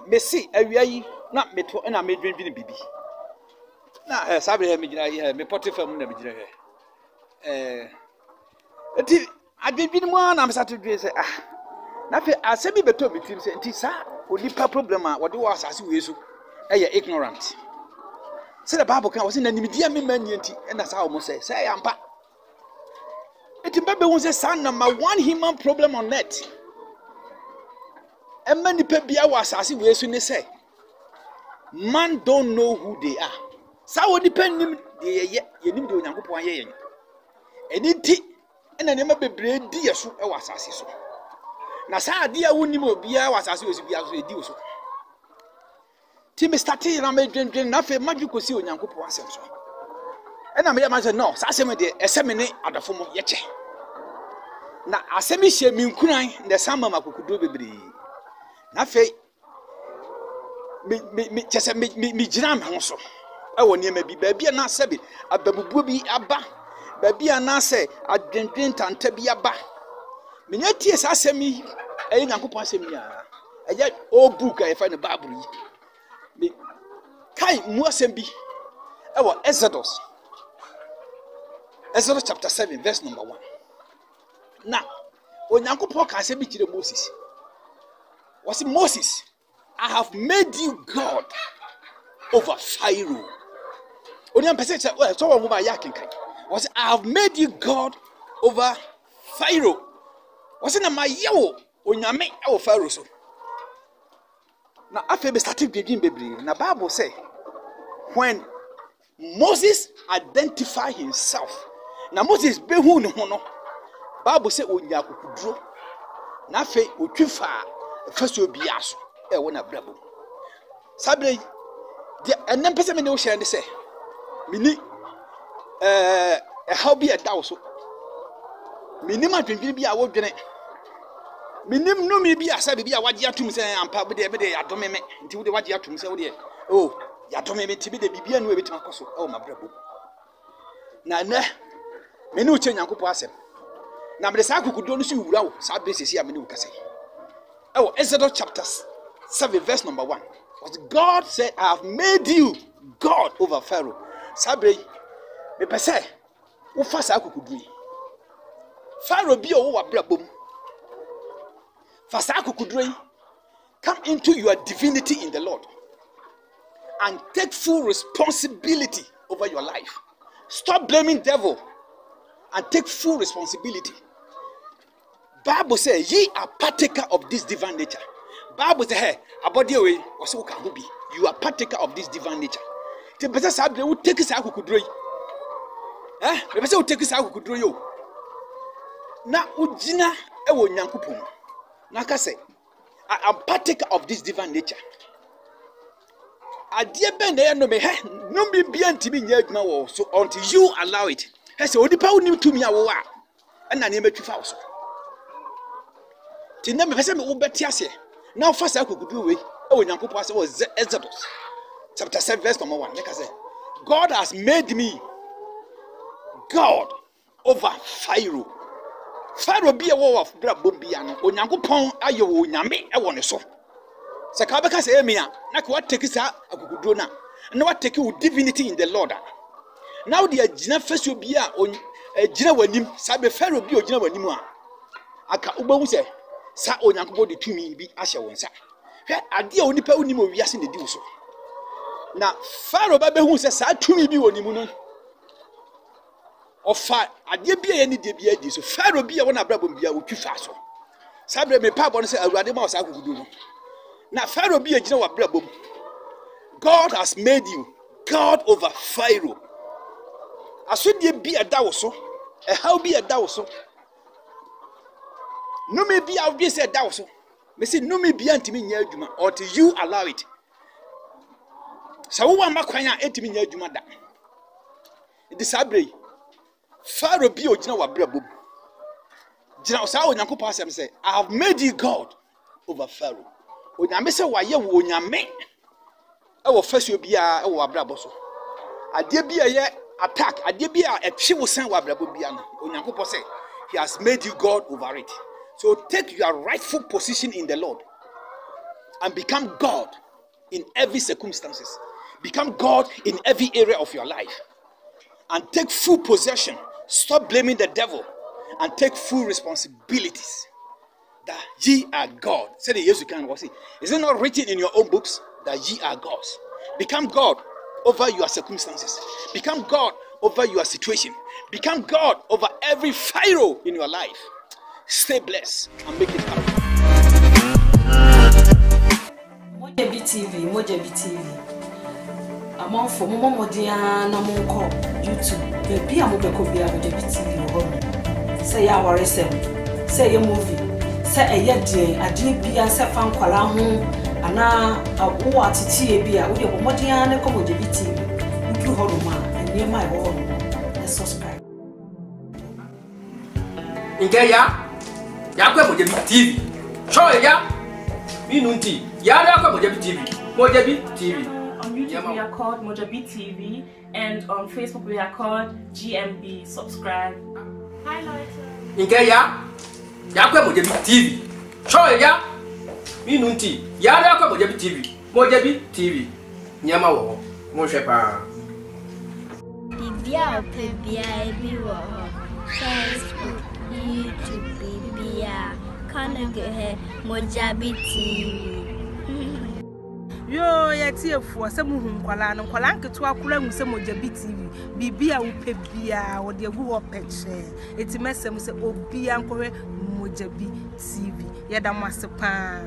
Messi awia yi na meto na medwendwene bibi na sabre me gina ye me potifam na me gina he enti adwendwene mu na me sate dwe se na fe asemi beto metim se enti sa onipa problem a wode wo asase we so eye ignorant se the Bible kan was na nimdia me mani enti na sa wo mo se yampa enti mbebe hu se sa number one human problem on earth and many people are asasi we so ne say man don't know who they are. Sa wo depend nim de ye nim de onyankopon ye yen. Eni ti na ne ma bebre di yeso e wa asasi so. Na sa ade a wonim obi a wa asasi we so bia so e di so. Ti me start na me dwendwen na fe maju kosi onyankopon asem so. E na me ya man say no, sa asem de esem ne adafo mo ye che. Na asem hye mi nkuran na sama makokudo bebre. Na fe me chese me gina me ho so e woni ma bi ba bia na sebe ababubuo bi aba ba bia na se adwendwen tanta bi aba me nya tie sa asemi e nyankopon asemi a eya o book a fa ne bible yi me kai mu asem bi e wo Exodus chapter 7 verse number 1 na onyankopon ka asem bi kire Moses. Was it Moses? I have made you God over Pharaoh. Only one person said, "Well, so one woman yakin kai." Was it, I have made you God over Pharaoh? Was it na my yo onyame over Pharaoh so? Now after we started reading Bible, na Bible say when Moses identified himself, na Moses be hu ne ho no. Bible say onya kokuduro. Na fe otwifa first will be aso e wona brabo sabre de enem pese me ne wo share ne se mini how be a daw so mini ma dwendwene bi a wo dwene minim no mi bi asa bi a wagye atum se ampa be de adome me nti wo de wagye atum se wo de ya dome me nti bi de bibia no e betima koso ma brabo na meni uche nyankopon asem na me de sa akukudo no si wura wo sa be sesi a meni wo kase Exodus chapter 7 verse number 1. What God said, I have made you God over Pharaoh. Sabre, me pese, wo fa sa akukudui. Pharaoh bi o wa brabom. Fa sa akukudui. Come into your divinity in the Lord and take full responsibility over your life. Stop blaming devil and take full responsibility. Bible says, ye are partaker of this divine nature. Bible says, hey, about the way, you are partaker of this divine nature. The better sabre will take us out who could do. The better will take us out who could do you. Now, Ujina, Ewo Nyankupum. Naka say, I am partaker of this divine nature. I dear Ben, there no me, no be beyond to me, so until you allow it. I say, what the power new to me, and I name it 2,000. Ti na me pese me wo betiase na ofa sa kokudu we e onyankopon ase was Exodus chapter 7 verse number 1 like I say God has made me God over Pharaoh. Pharaoh be a wo of brabom bia no onyankopon aye wo nyame e wo ne so se ka be ka se emi a na ka what take sa akokudu na what take wo divinity in the Lord now the agina feso bia agina wanim sa be Pharaoh bi ogina wanim a aka ubahu se sa onyankopon de tumi bi ahye won sa hwe ade a onipa unim owiase ne di so na Pharaoh ba behu se sa tumi bi wonimu no ofa ade bi ye ne de bi adi so Pharaoh bi ye wona brabom bia otwi fa so sabre me pa bo no se awurade ma osa akugudu no na Pharaoh bi ye gina wa brabom. God has made you God over Pharaoh. Asodie bi eda wo so how bi eda wo so no me be out be said that so. Me say no me be antimi nya adwuma until you allow it. So wo ma kwan a etimi nya adwuma da. It is sabre. Pharaoh bi ogina wa brabom. Gina o sa onyankopon asem say I have made you God over Pharaoh. Onyame say wa ye wo onyame. E wo fasuo bia e wo abrabo so. Ade bia ye attack, ade bia etwe wo san wa abrabo bia no. Onyankopon say he has made you God over it. So take your rightful position in the Lord. and become God in every circumstances. Become God in every area of your life. And take full possession. Stop blaming the devil. And take full responsibilities. That ye are God. Say the yes you can. Is it not written in your own books that ye are gods? Become God over your circumstances. Become God over your situation. Become God over every Pharaoh in your life. Stay blessed and make it happen. Mojabi TV. Among for Momo Diana Monko, YouTube, the Pia Mobeko Bia Mojabi TV home. Say ya worry say your movie. Say a yet a DP and set fan Kwalahu, and now a war to Tia with your Modiana Mojabi TV. You Horoma and near my home. Let's subscribe. In Kaya, Yakwa Mojabi TV. Show ya. Minunti, Yada Mojabi TV. On YouTube we are called Mojabi TV, and on Facebook we are called GMB. Subscribe. Hi Leute. In Kaya, Yakwa Mojabi TV. Show ya. Minunti, Yada Mojabi TV. Nyama wo, Moshepa. Bibia Pibia Biwa. Facebook, YouTube, Bibia. Mojabi TV. Yo, yeti efu ase muhun kwala no kwala nketu akura mu se Mojabi TV. Bibia wo pebia wo de gu wo peche. Eti mesem se obia nkohwe Mojabi TV. Yeda mo ase pa.